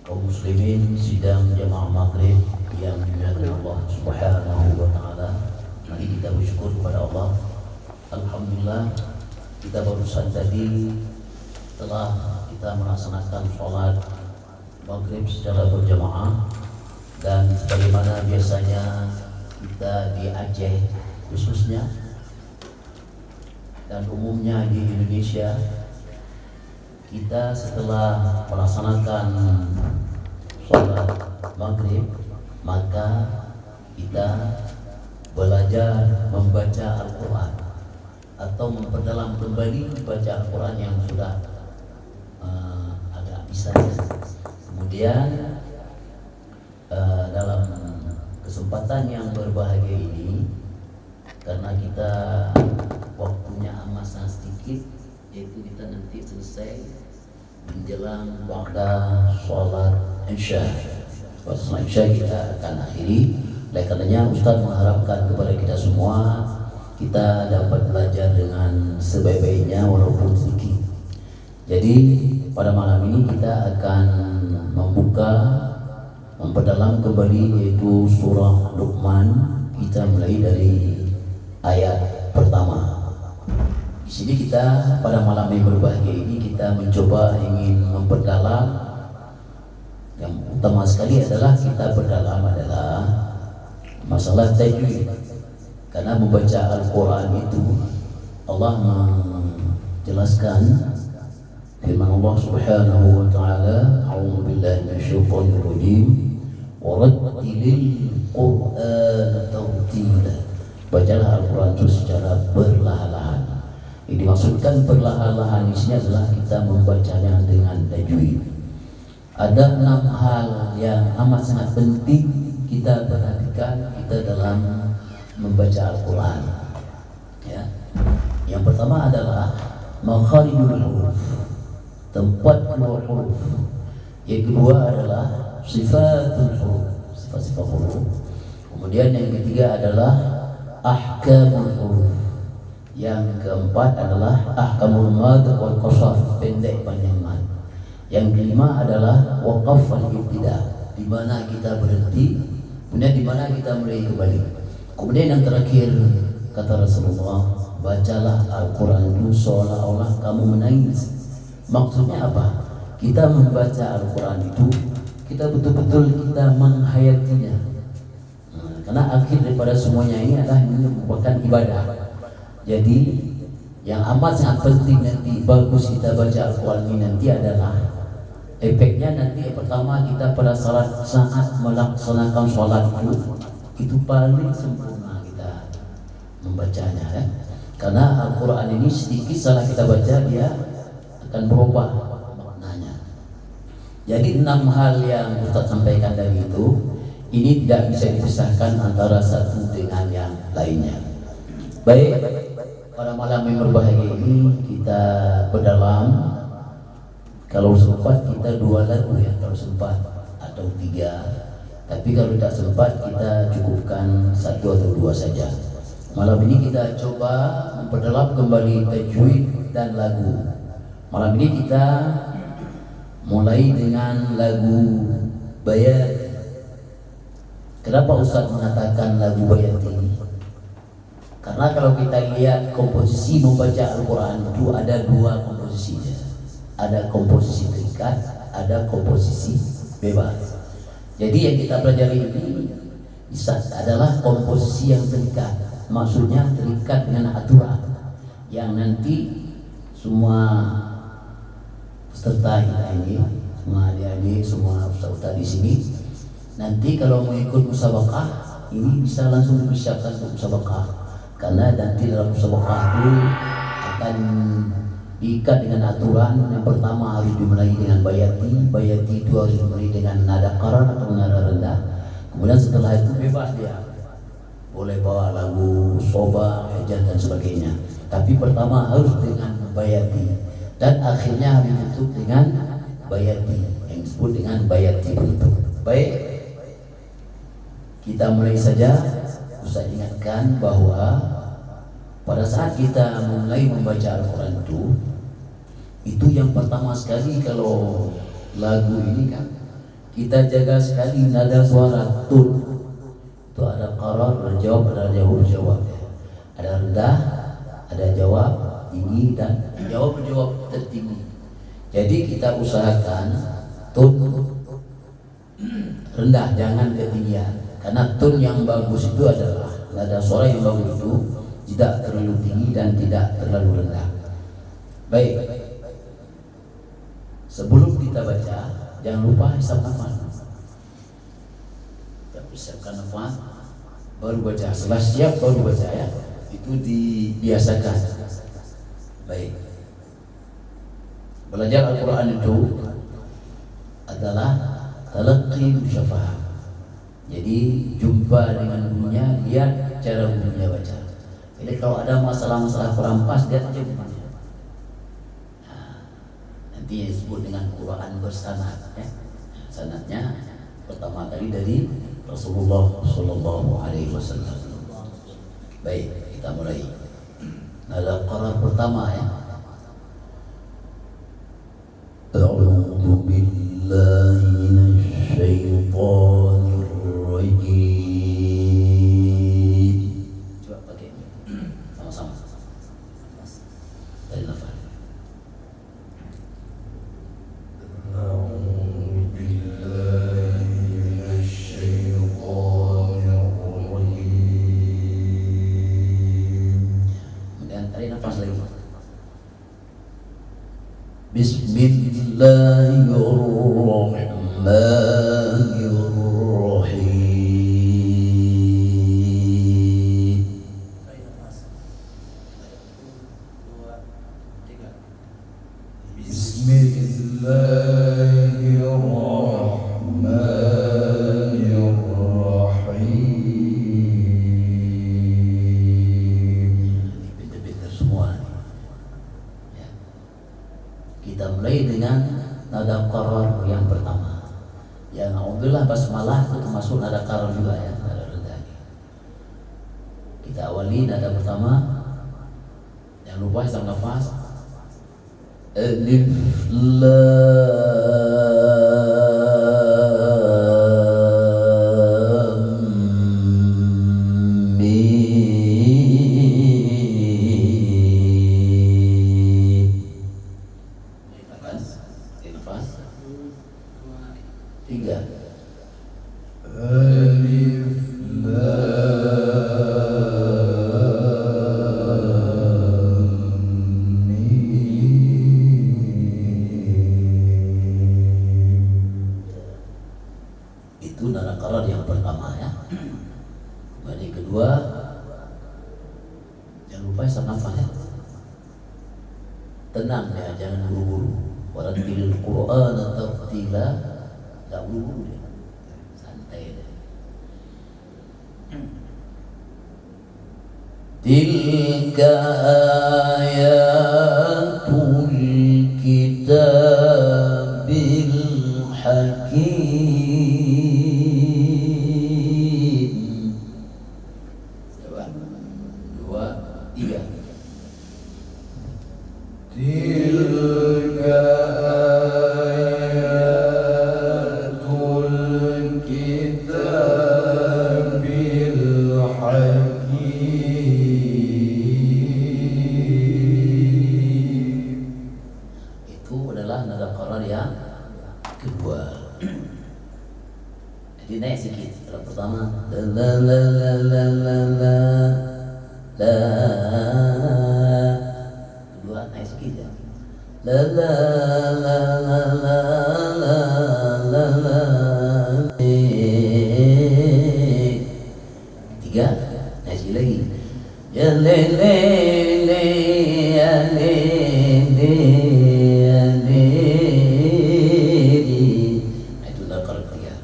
kaum muslimin sidang jamaah maghrib yang dimuliakan Allah Subhanahu wa taala. Mari kita bersyukur kepada Allah. Alhamdulillah, kita barusan tadi telah kita melaksanakan sholat maghrib secara berjamaah, dan sebagaimana biasanya kita di Aceh khususnya dan umumnya di Indonesia, kita setelah melaksanakan sholat maghrib maka kita belajar membaca Al-Quran atau memperdalam kembali membaca Al-Quran yang sudah agak bisa. Kemudian dalam kesempatan yang berbahagia ini, karena kita waktunya amat sangat sedikit, yaitu kita nanti selesai menjelang waktu sholat Isya. Sholat Isya kita akan akhiri. Oleh karenanya Ustaz mengharapkan kepada kita semua, kita dapat belajar dengan sebaik-baiknya walaupun sedikit. Jadi pada malam ini kita akan memperdalam kembali yaitu surah Luqman. Kita mulai dari ayat pertama. Di sini kita pada malam yang berbahagia ini kita mencoba ingin memperdalam. Yang utama sekali adalah kita berdalam adalah masalah tajwid. Karena membaca Al-Quran itu Allah menjelaskan firman Allah Subhanahu wa taala, a'udzu billahi minasyaitonir rajim, wa rattilil Qur'ana tartila. Bacalah Al-Quran itu secara perlahan-lahan. Yang dimaksudkan perlahan-lahan di sini adalah kita membacanya dengan tajwid. Ada 6 hal yang amat sangat penting kita perhatikan kita dalam membaca Al-Quran. Ya. Yang pertama adalah makharijul huruf, tempat keluar huruf. Yang kedua adalah sifatul huruf, sifat-sifat huruf. Kemudian yang ketiga adalah ahkamul huruf. Yang keempat adalah ahkamul mad wal qasaf, pendek panjang mad. Yang kelima adalah waqaf wal ibtida, di mana kita berhenti, kemudian di mana kita mulai kembali. Kemudian yang terakhir kata Rasulullah, bacalah Al-Quran itu seolah-olah kamu menangis. Maksudnya apa? Kita membaca Al-Quran itu kita betul-betul kita menghayatinya. Karena akhir daripada semuanya ini adalah merupakan ibadah. Jadi yang amat sangat penting nanti bagus kita baca Al-Quran ini nanti adalah efeknya nanti. Yang pertama, kita pada saat melaksanakan sholat itu paling sempurna kita membacanya, kan? Karena Al-Quran ini sedikit salah kita baca dia akan berubah maknanya. Jadi 6 hal yang Ustaz sampaikan tadi itu, ini tidak bisa dipisahkan antara satu dengan yang lainnya. Baik, pada malam yang berbahagia ini kita berdalam. Kalau sempat kita 2 lagu ya, kalau sempat, atau 3. Tapi kalau tidak sempat kita cukupkan 1 atau 2 saja. Malam ini kita coba memperdalam kembali tajwid dan lagu. Malam ini kita mulai dengan lagu Bayati. Kenapa Ustaz mengatakan lagu Bayati? Karena kalau kita lihat komposisi membaca Al-Quran itu ada 2 komposisinya. Ada komposisi terikat, ada komposisi bebas. Jadi yang kita pelajari ini adalah komposisi yang terikat. Maksudnya terikat dengan aturan yang nanti semua peserta kita ini, semua adik-adik, semua peserta di sini, nanti kalau mau ikut musabaqah ini bisa langsung dipersiapkan untuk musabaqah. Karena nanti dalam musabaqah itu akan diikat dengan aturan. Yang pertama harus dimulai dengan bayati. Bayati itu harus dimulai dengan nada qarar atau nada rendah. Kemudian setelah itu bebas dia, boleh bawa lagu soba, hajat dan sebagainya. Tapi pertama harus dengan bayati, dan akhirnya harus ditutup dengan bayati, yang disebut dengan bayati penutup. Baik, kita mulai saja. Saya ingatkan bahwa pada saat kita mulai membaca Al-Quran itu yang pertama sekali kalau lagu ini kan kita jaga sekali nada suara tun. Itu ada qarar, ada jawab, ada jawab. Ada rendah, ada jawab tinggi dan jawab tertinggi. Jadi kita usahakan tun rendah, jangan ketinggian. Karena tun yang bagus itu adalah nada suara yang bagus itu tidak terlalu tinggi dan tidak terlalu rendah. Baik. Sebelum kita baca, jangan lupa hisab nafas. Siapkan nafas, baru baca. Setelah siap baru baca ya. Itu dibiasakan. Baik. Belajar Al-Quran itu adalah talaqqi musyafah. Jadi jumpa dengan bunyinya, lihat cara bunyinya baca. Jadi kalau ada masalah-masalah kurang pas, lihat aja bunyinya. Nah, nanti disebut dengan Quran bersanad ya. Sanadnya pertama kali dari Rasulullah Sallallahu Alaihi Wasallam. Baik, kita mulai. Nada qarar pertama ya. A'udzu billahi minasy syaithanir rajim. Coba pakai sama-sama. Dari nafas. Bismillahirrahmanirrahim. Pintar-pintar semua. Kita mulai dengan nada qarar yang pertama. Ya alhamdulillah basmalah itu termasuk nada qarar juga ya, nada rendah. Kita awali nada pertama. Jangan lupa hisab nafas. Alif lam mim. Nafas, tiga. Alif lam mim. Itu nada qarar yang pertama ya. Kemudian yang kedua, jangan lupa hisab nafas ya. Tenang ya, jangan buru-buru. Warattilil Qur'ana tartila, enggak buru-buru ya. Santai deh. Tilka ayatul kitabil hakim. Coba. 2, 3. Tilka ayatul kitabil hakim. Itu adalah nada qarar yang kedua. Jadi naik sedikit. Yang pertama la la la la la la la. Naik sedikit ya. La la la la la la la la. Tiga, naik sekali lagi. Ya le le le ya le le ya le. Itu nada qarar ketiga.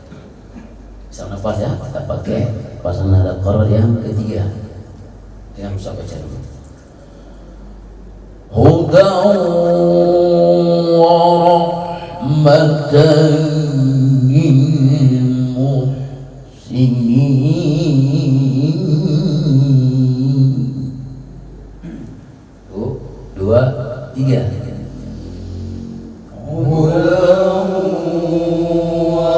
Bisa nafas ya, kita pakai pasang nada qarar yang ketiga. Dengan usah baca dulu. Huda wa rahmatan lil muhsinin. 2, 3. Huda wa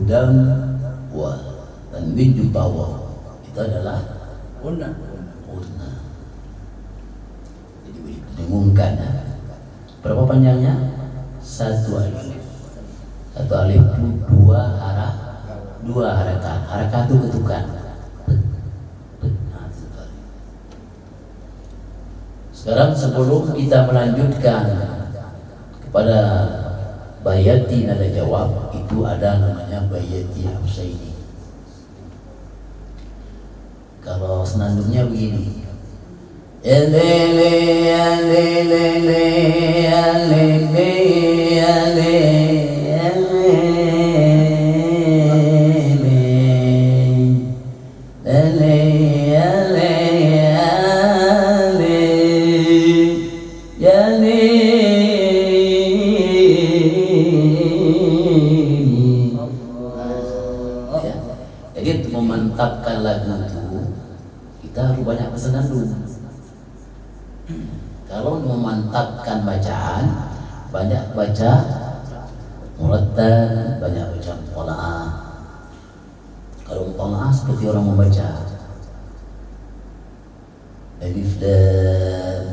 dan wa. Tanwin jumpa wa itu adalah Una. una. Jadi didengungkan. Berapa panjangnya? Satu alif. Satu alif itu dua harakat. Harakat itu ketukan. Sekarang sebelum kita melanjutkan kepada bayati nada jawab, itu ada namanya bayati Husaini. Kalau senandungnya begini, elele elele elele elele memantapkan lagu itu kita harus banyak bersenandung. Kalau memantapkan bacaan, banyak baca murattal, banyak baca mutola'ah. Kalau mutola'ah seperti orang membaca alif lam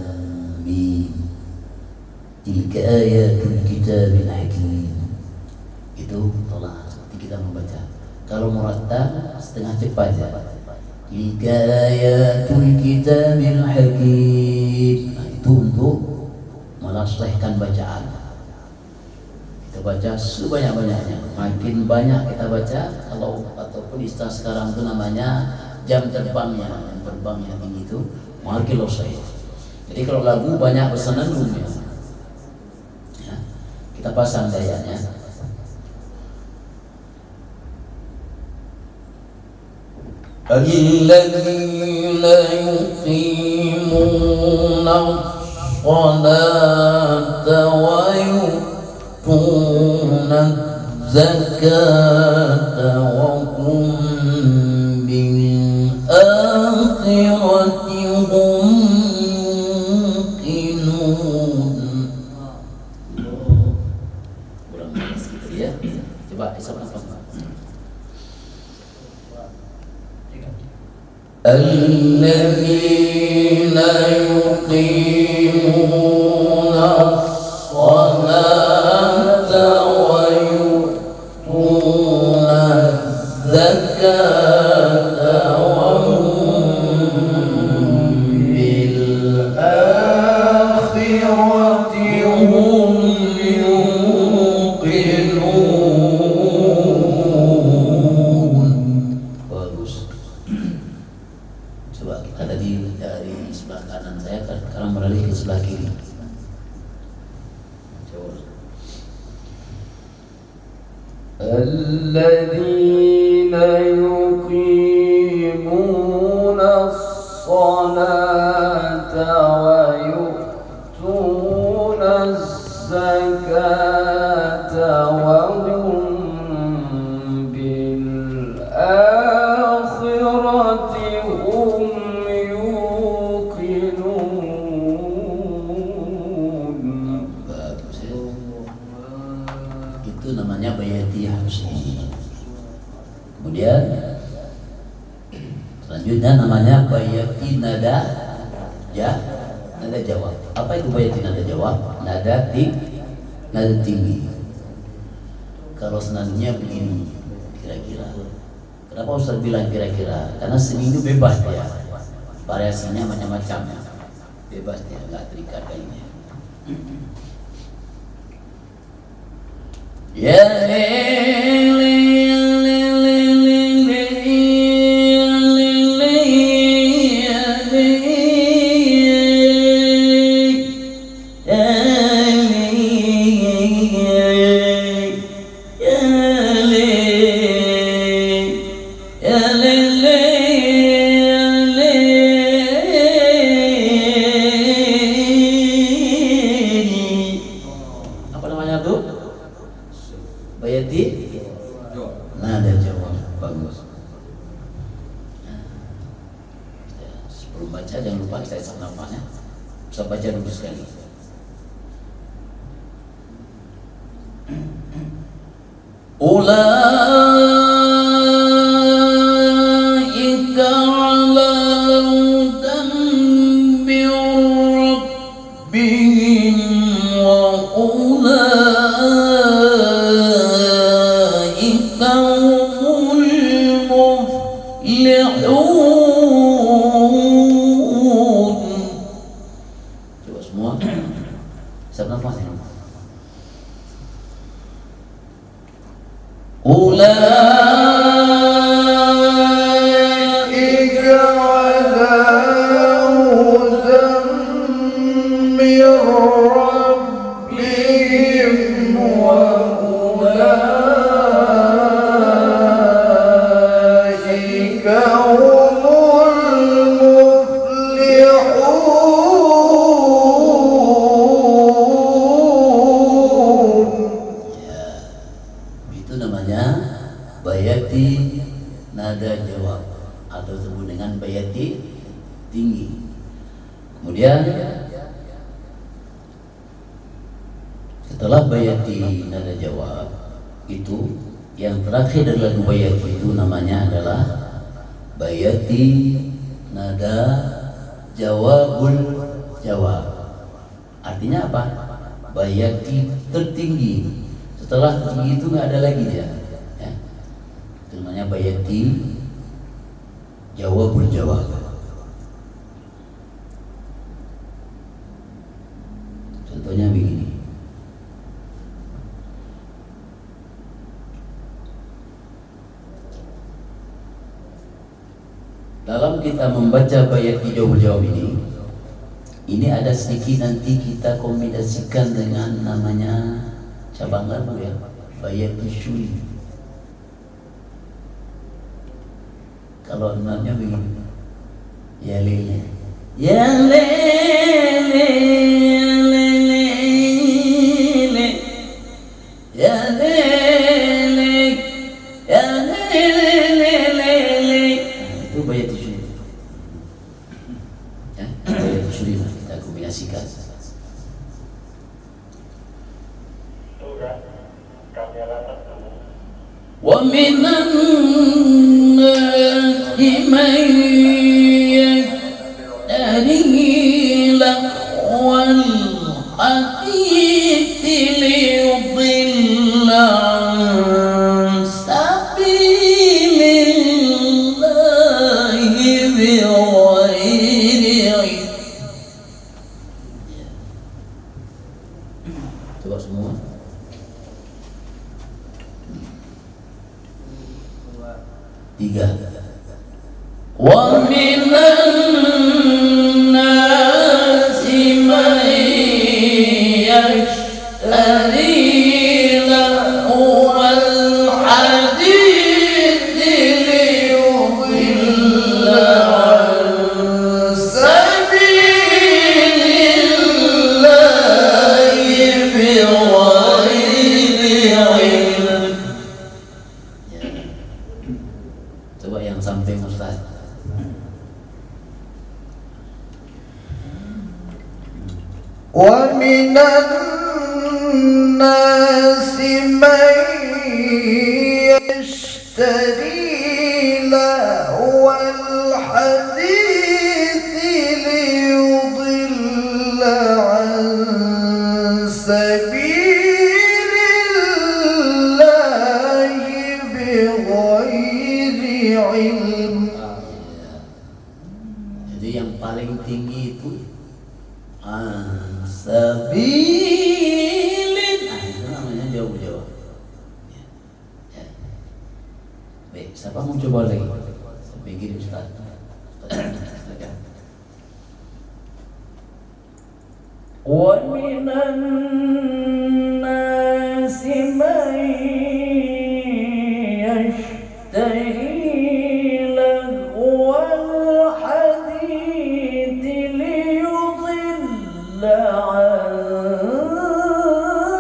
mim tilka ayatul kitabil hakim, itu mutola'ah seperti kita membaca. Kalau murattal setengah cepat ya. Tilka ayatul kitabil hakim. Nah, itu untuk melaslehkan bacaan. Kita baca sebanyak-banyaknya. Makin banyak kita baca, kalau ataupun istilah sekarang itu namanya jam terbangnya, jam terbang yang tinggi itu makin losleh. Jadi kalau lagu banyak bersenandungnya. Ya, kita pasang dayanya. الذين يقيمون الصلاة ويؤتون الزكاة وهم بالآخرة هم يوقنون. Kurang sedikit ya. Coba disapa. الذين يقيمون الصلاة ويؤتون الزكاة وهم بالآخرة هم يوقنون. Bagus. Coba kita tadi dari sebelah kanan saya, sekarang beralih ke sebelah kiri. الذين يقيمون الصلاة ويؤتون الزكاة وهم بالآخرة هم يوقنون. Bagus ya. Itu namanya bayati Husaini. Kemudian selanjutnya namanya bayati nada jawab. Apa itu bayati nada jawab? Nada tinggi. Kalau senandungnya begini kira-kira. Kenapa Ustaz bilang kira-kira? Karena seni itu bebas ya. Variasinya macam-macam ya. Bebas dia, enggak terikat kayaknya. Ya apa namanya tuh? Bayati nada jawab. Bagus. Sebelum baca jangan lupa kita isap nafasnya. Bisa baca dulu sekali. Ulaika disebut dengan bayati tinggi. Kemudian setelah bayati nada jawab itu, yang terakhir dari lagu bayati itu namanya adalah bayati nada jawabul jawab. Artinya apa? Bayati tertinggi. Setelah tertinggi itu nggak ada lagi dia. Ya. Itu namanya bayati jawabul jawab. Contohnya begini. Dalam kita membaca bayat jawab jawab ini ada sedikit nanti kita kombinasikan dengan namanya cabang lagu ya, bayat syuri. Kalau namanya begini, ya lele, ya lele, lele, ya lele, ya lele. Itu bayat syuri. Ya, bayat syuri kita kombinasikan. Wa minan nasi man yashtari lahwal hadithi liyudilla an sabilillahi bighairi ilm. Coba semua. Tiga. Wa minan nasi man yashtari lahwal hadithi liyudilla an sabilillahi bighairi ilm. Coba yang samping Ustaz. Wa minan nasi man yashtari lahwal hadithi liyudilla an sabilillahi bighairi ilm. Jadi yang paling tinggi itu sabilin. Itu namanya jawab-jawab. Ya. Ya. Baik, siapa mau coba lagi? Sampai kirim Ustaz. Silakan. Wa minan nasi man yashtari lahwal hadithi liyudilla an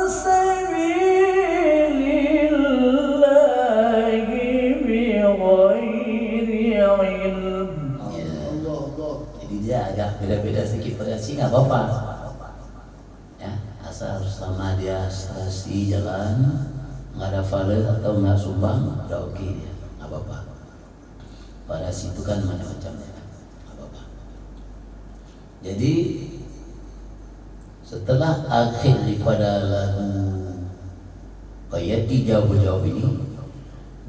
sabilillahi bighairi ilm. Jadi dia agak beda-beda sedikit variasi, nggak apa-apa. Ya, asal selama dia serasi jalan, nggak ada fale atau nggak sumbang, udah oke dia, nggak apa-apa. Variasi itu kan macam-macam ya, nggak apa-apa. Jadi setelah akhir daripada lagu bayati jawab-jawab ini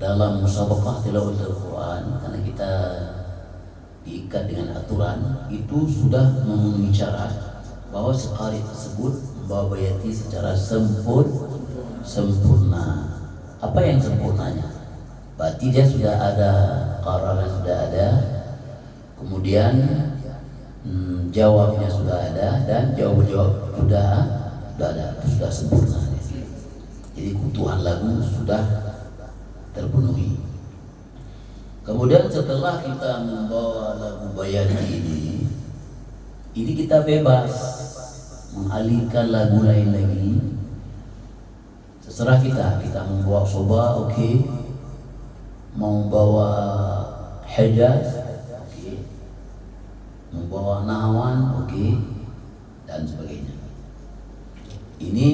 dalam musabaqah tilawatul Quran, karena kita diikat dengan aturan itu sudah memenuhi syarat bahwa sekali tersebut membawa bayati secara sempurna. Apa yang sempurnanya? Berarti dia sudah ada qararan, sudah ada, kemudian jawabnya sudah ada, dan jawab-jawab sudah ada, itu sudah sempurna. Jadi kebutuhan lagu sudah terpenuhi. Kemudian setelah kita membawa lagu bayati ini kita bebas mengalihkan lagu lain lagi. Terserah kita membawa soba, oke. Mau bawa Hijaz, membawa nahawan, oke, dan sebagainya. Ini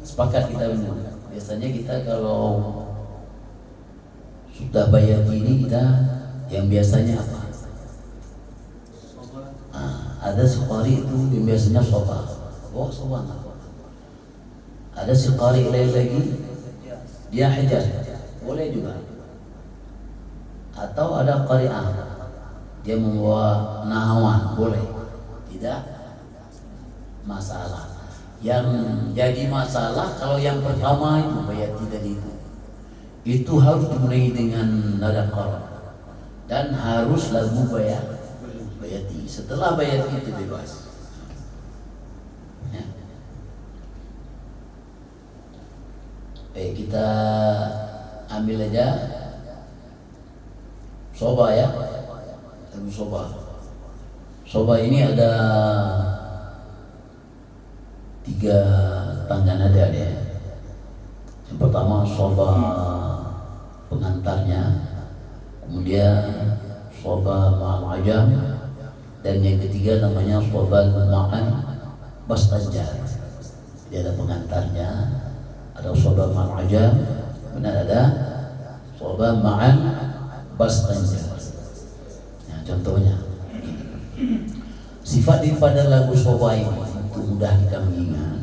sepakat kita benar. Biasanya kita kalau sudah bayar ini kita yang biasanya apa? Ada sekali itu yang biasanya soba. Oh soba apa? Ada sekali lain lagi dia hajar, boleh juga. Atau ada qari'ah, dia membawa nahawan, boleh. Tidak masalah. Yang jadi masalah kalau yang pertama itu bayati tadi itu harus dimulai dengan nada qara dan harus lagu bayati. Setelah bayati itu bebas. Ya. Kita ambil aja soba ya, lagu soba. Soba ini ada 3 tangga nada ya. Yang pertama soba pengantarnya, kemudian soba ma'al ajam, dan yang ketiga namanya soba ma'al bastanjar. Dia ada pengantarnya, ada soba ma'al ajam, kemudian ada soba ma'al bastanjar. Nah, contohnya sifat daripada lagu soba ini untuk mudah kita mengingat,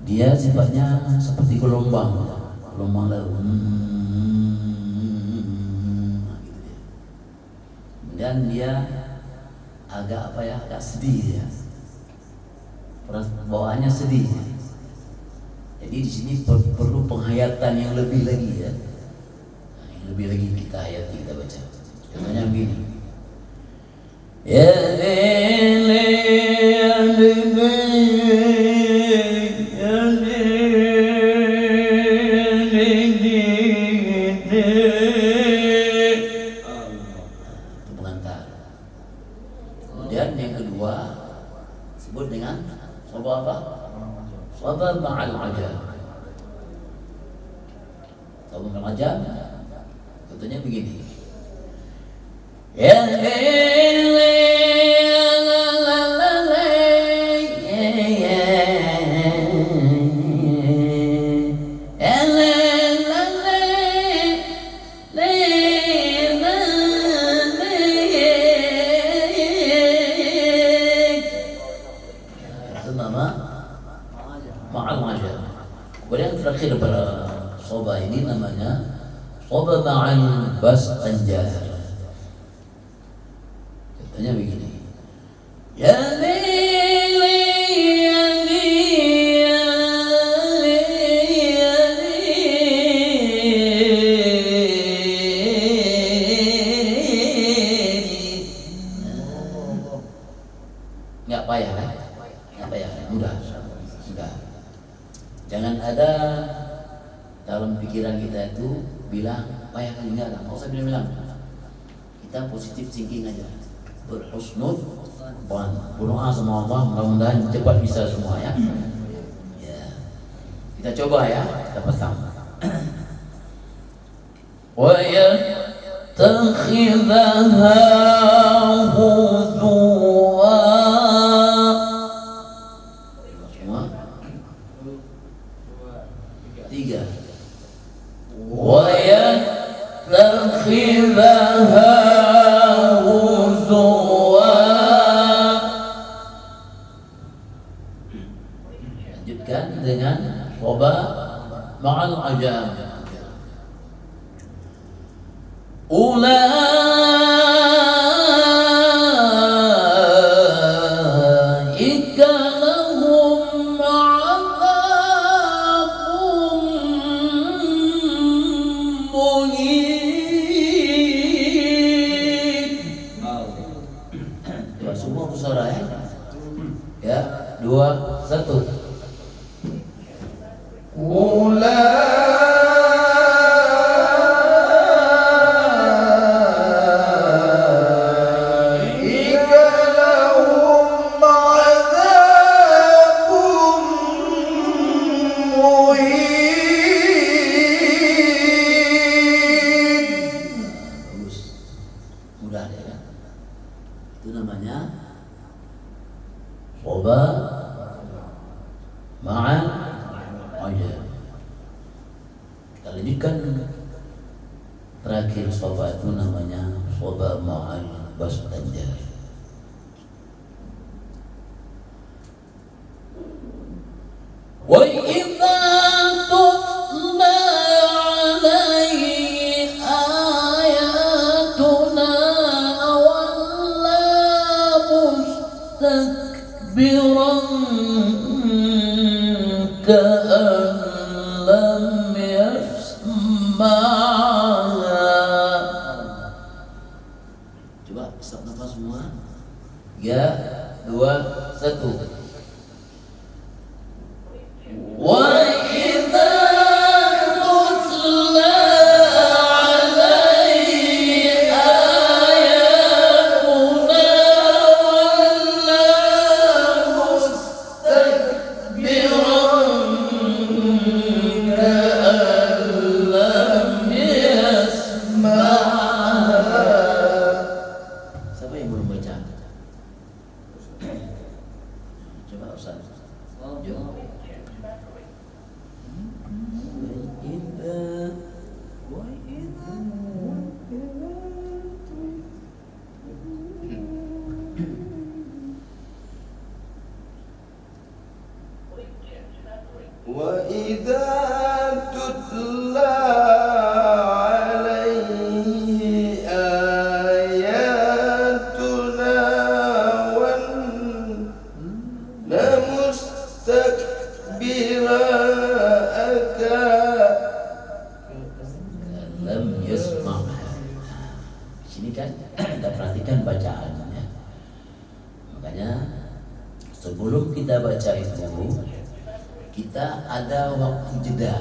dia sifatnya seperti gelombang lagu. Gitu dia. Kemudian dia agak agak sedih ya. Bawaannya sedih. Jadi di sini perlu penghayatan yang lebih lagi ya. Yang lebih lagi kita hayati, kita baca. Contohnya begini. Ya kemudian yang kedua sebut dengan soba apa? Soba ma'al ajam. Soba ma'al ajam contohnya begini. Ya terakhir pada soba ini namanya soba ma'al bastanjar. Contohnya begini. Ya lili ya lili ya lili ya lili. Nggak payah kan? Nggak payah, mudah. Jangan ada dalam pikiran kita itu bilang payah kali, enggak lah, nggak usah bilang. Kita positif thinking aja, berhusnud dan berdoa sama Allah, mudah-mudahan cepat bisa semua ya. Ya. Kita coba ya, kita pertama. Wa yattakhidhaha huzwa. Tiga. Wa yattakhidhaha huzwa. Lanjutkan dengan soba ma'al ajam. Ulaika lahum adzabun muhin. Coba semua bersuara ya. Ya, 2, 1. Itu namanya soba ma'al ajal. Kita lanjutkan terakhir soba itu namanya soba ma'al bastanjal. Wa idza tutla alaihi ayatuna walla mustakbiran ka'an lam yasma'ha. Coba stop nafas semua. 3, 2, 1. وَإِذَا تُتْلَى عَلَيْهِ آيَاتُنَا وَلَّى مُسْتَكْبِرًا كَأَن لَّمْ يَسْمَعْهَا. Siapa yang belum baca? Coba Ustaz. Jom. وإذا تتلى عليه آياتنا ولى مستكبرا Lam yasma'. Di sini kan kita perhatikan bacaannya. Makanya sebelum kita baca itu kita ada waktu jeda.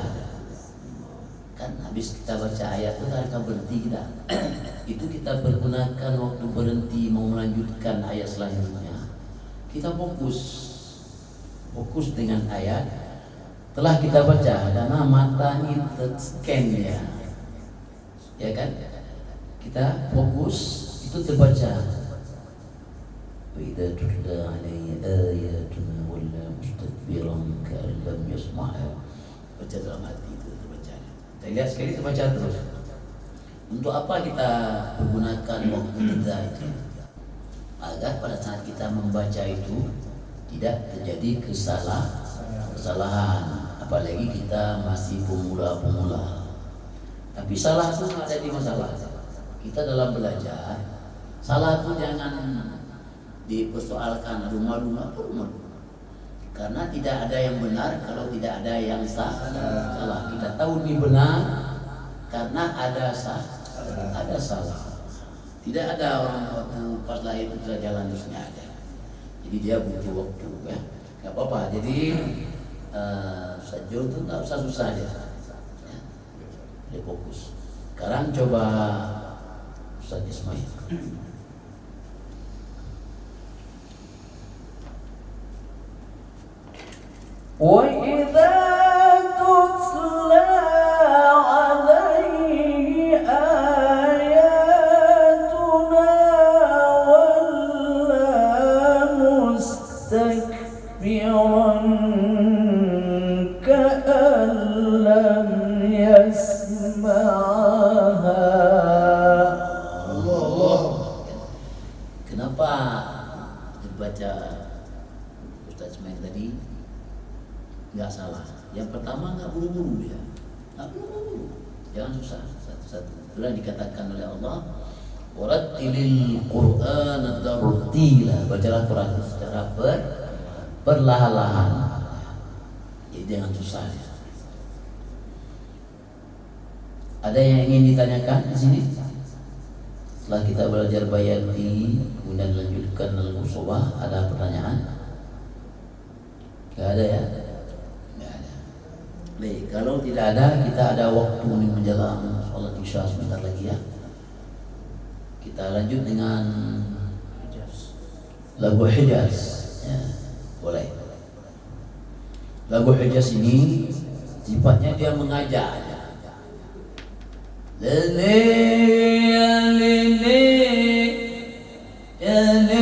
Kan habis kita baca ayat itu akan berhenti kita. Itu kita pergunakan waktu berhenti mau melanjutkan ayat selanjutnya. Kita fokus dengan ayat. Telah kita baca karena mata ini terscan ya kan? Kita fokus itu terbaca. Wa idza tutla alaihi ayatuna walla mustakbiran ka'an lam yasma'ha. Baca dalam hati itu terbaca. Kita lihat sekali terbaca terus. Untuk apa kita menggunakan waktu kita itu? Agar pada saat kita membaca itu tidak terjadi kesalahan. Apalagi kita masih pemula. Tapi salah itu ada di masalah. Kita dalam belajar, salah itu jangan dipersoalkan malu. Karena tidak ada yang benar kalau tidak ada yang salah. Kita tahu ini benar karena ada salah. Tidak ada orang waktu pas lahir itu jalan terusnya ada. Jadi dia butuh waktu ya. Gak apa-apa. Jadi sajul itu tak usah susah dia. Dia fokus. Sekarang coba Ustaz Ismail. وَإِذَا تُتْلَى عَلَيْهِ آيَاتُنَا وَلَّى مُسْتَكْبِرًا كَأَن لَّمْ يَسْمَعْهَا. Kenapa dibaca Ustaz Ismail tadi nggak salah? Yang pertama nggak buru-buru dia, jangan susah satu-satu. Itulah dikatakan oleh Allah, warattilil Qur'ana tartila. Bacalah Quran secara perlahan-lahan. Jadi jangan susah ya. Ada yang ingin ditanyakan di sini? Setelah kita belajar bayati, kemudian lanjutkan al-musobah, ada pertanyaan? Gak ada ya? Gak ada. Baik, kalau tidak ada, kita ada waktu menjelang sholat isya sebentar lagi ya. Kita lanjut dengan lagu Hijaz ya, boleh. Lagu Hijaz ini sifatnya dia mengajak. Lele ya lele ya lele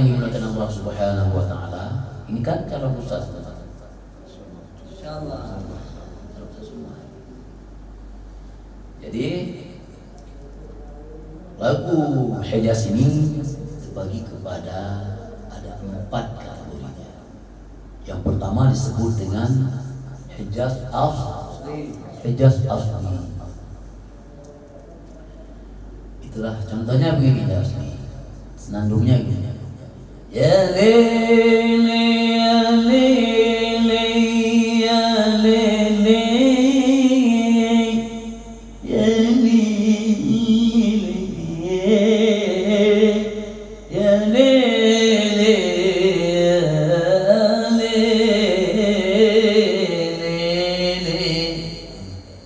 yang dimuliakan Allah Subhanahu wa taala, ini kan calon ustaz. Insyaallah. Jadi lagu Hijaz ini terbagi kepada ada 4 kategorinya. Yang pertama disebut dengan Hijaz asli. Hijaz asli. Itulah contohnya begini asli. Senandungnya gini. Ya lele ya lele ya lele ya lele ya lele ya lele.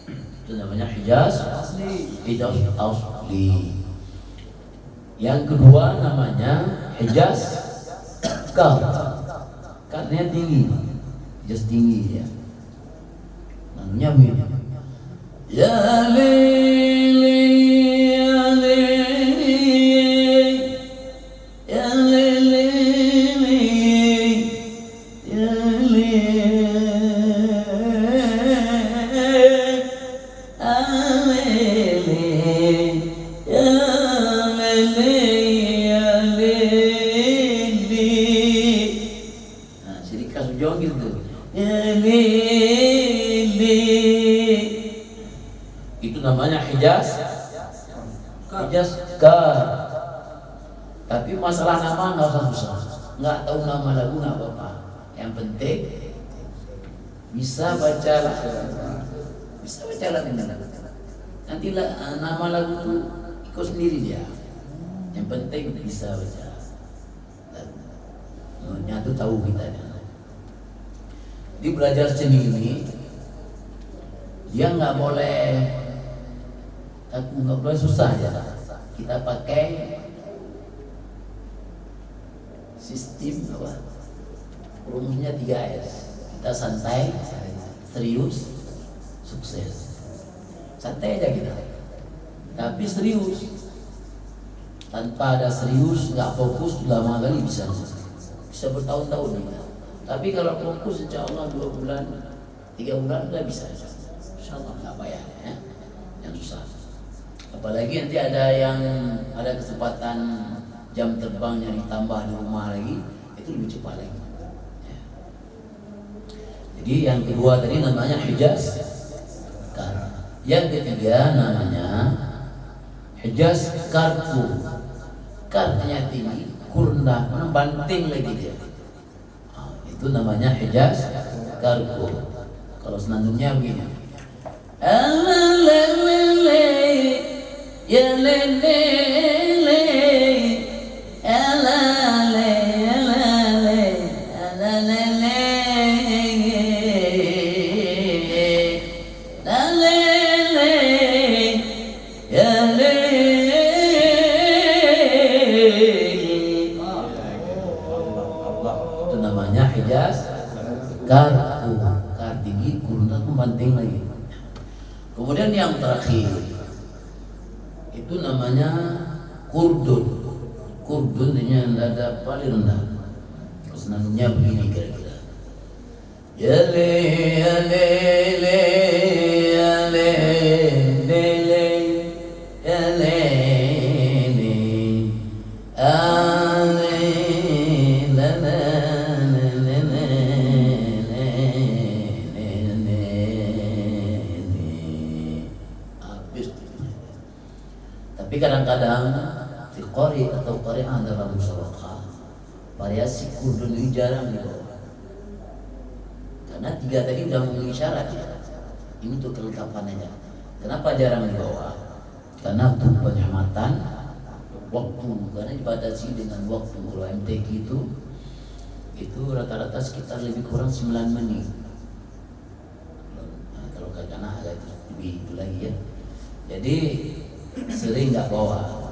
Itu namanya Hijaz asli. Hijaz asli. Yang kedua namanya Hijaz kar. Karnya tinggi. Hijaz tinggi ya. Namanya begini. Ya lele ya lele ya lele ya lele itu namanya Hijaz kar. Tapi masalah nama nggak usah susah, nggak tahu nama lagu nggak apa-apa. Yang penting bisa baca lagu nanti nama lagu itu ikut sendiri dia. Yang penting bisa baca. Nyatu tahu kita. Di belajar seni ini dia nggak boleh susah ya. Kita pakai sistem apa? Rumusnya 3S. Kita santai, serius, sukses. Santai aja kita. Tapi serius. Tanpa ada serius, nggak fokus, lama kali bisa bertahun-tahun kita. Tapi kalau fokus insya Allah 2 bulan, 3 bulan udah bisa. Insya Allah nggak payah ya. Yang susah. Apalagi nanti ada kesempatan jam terbangnya ditambah di rumah lagi, itu lebih cepat lagi. Ya. Jadi yang kedua tadi namanya Hijaz kar. Yang ketiga namanya Hijaz karku. Karnya tinggi, kurna, banting lagi dia. Itu namanya Hijaz karku. Kalau senandungnya begini. Alalele ya lele alale alale alalele alale ya lele. Itu namanya Hijaz karku. Kar tinggi, kurna, banting lagi. Kemudian yang terakhir itu namanya kurdun. Kurdun ini nada paling rendah. Senandungnya begini kira-kira. Ya le ya le le ya le le le ya le le ale la la la la la. Habis. Tapi kadang-kadang di qari atau qari'ah dalam musabaqah variasi kurdun ini jarang dibawa. Karena 3 tadi udah memenuhi syarat ya. Ini untuk kelengkapan aja. Kenapa jarang dibawa? Karena untuk penghematan waktu. Karena dibatasi dengan waktu. Kalau MTQ itu rata-rata sekitar lebih kurang 9 menit. Nah, kalau kadang-kadang agak lebih itu lagi ya. Jadi sering nggak bawa.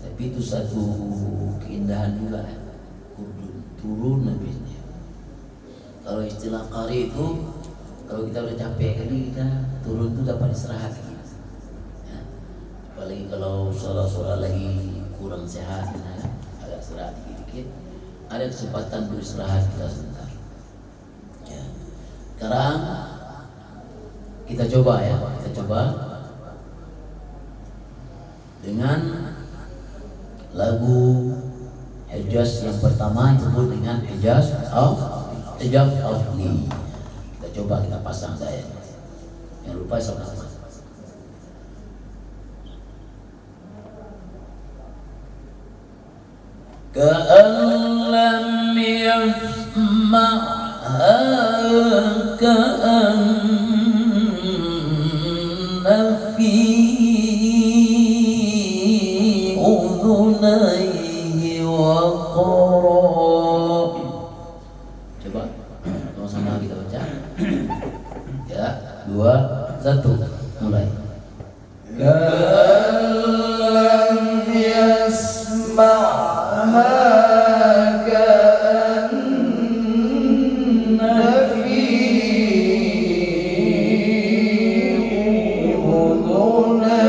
Tapi itu satu keindahan juga, turun habisnya. Kalau istilah qari itu, kalau kita udah capek kali kita turun itu dapat istirahat. Ya. Apalagi kalau suara-suara lagi kurang sehat, ya, agak istirahat dikit-dikit. Ada kesempatan beristirahat kita sebentar. Ya. Sekarang kita coba ya, dengan lagu Hijaz yang pertama disebut dengan Hijaz of Li. Kita coba, kita pasang saya. Yang lupa sama-sama. كأن لم يسمعها كأن في أذنيه وقرا. Coba sama-sama kita baca. Ya, 2, 1, mulai. كأن يسمعها كأن في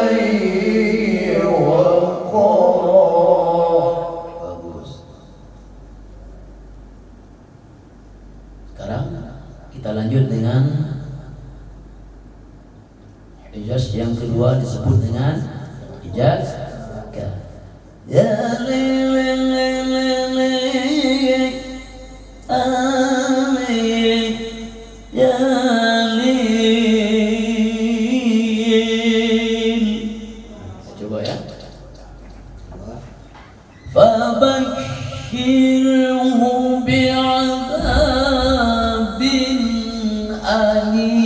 أذنيه وقرا. Bagus. Sekarang kita lanjut dengan Hijaz yang kedua disebut dengan Hijaz Ka. Ya li li li li li amin ya li. Coba ya. Fabashshirhu bi'adzabin alim.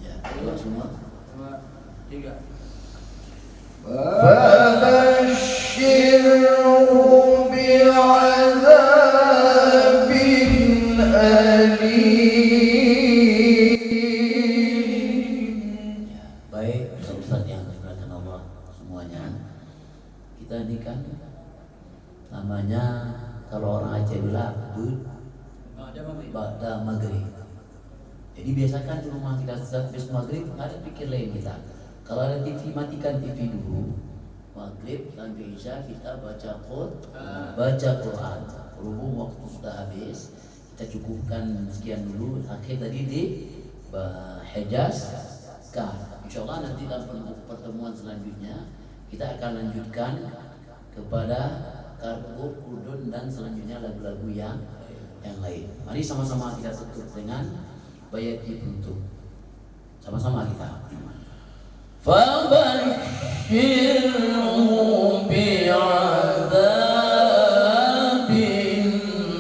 Ya, coba semua. فبشره بعذاب أليم. Baik, Ustaz yang dimuliakan Allah semuanya. Kita ini kan namanya kalau orang Aceh bilang ba'da maghrib. Jadi biasakan di rumah kita habis maghrib nggak ada pikir lain kita. Kalau ada TV, matikan TV dulu. Maghrib sampai isya kita baca Quran. Berhubung waktu sudah habis, kita cukupkan sekian dulu. Akhir tadi di Hijaz Ka. Insyaallah nanti dalam pertemuan selanjutnya kita akan lanjutkan kepada Karbu, Kudun dan selanjutnya lagu-lagu yang lain. Mari sama-sama kita tutup dengan bayat penutup. Sama-sama kita. Fabashshirhu bi'adzabin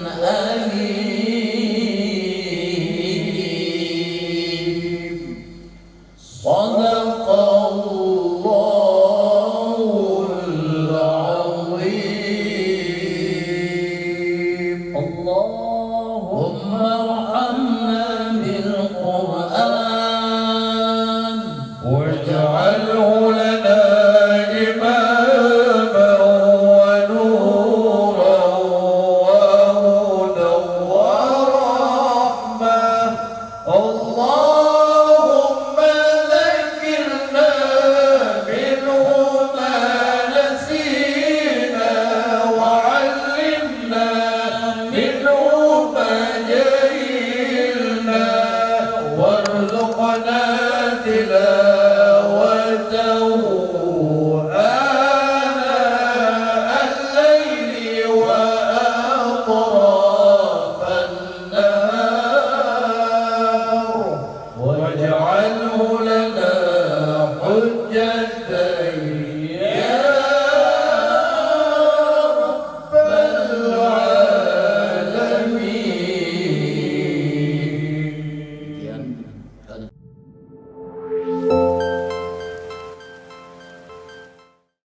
alim. Shadaqallahul azim. Allah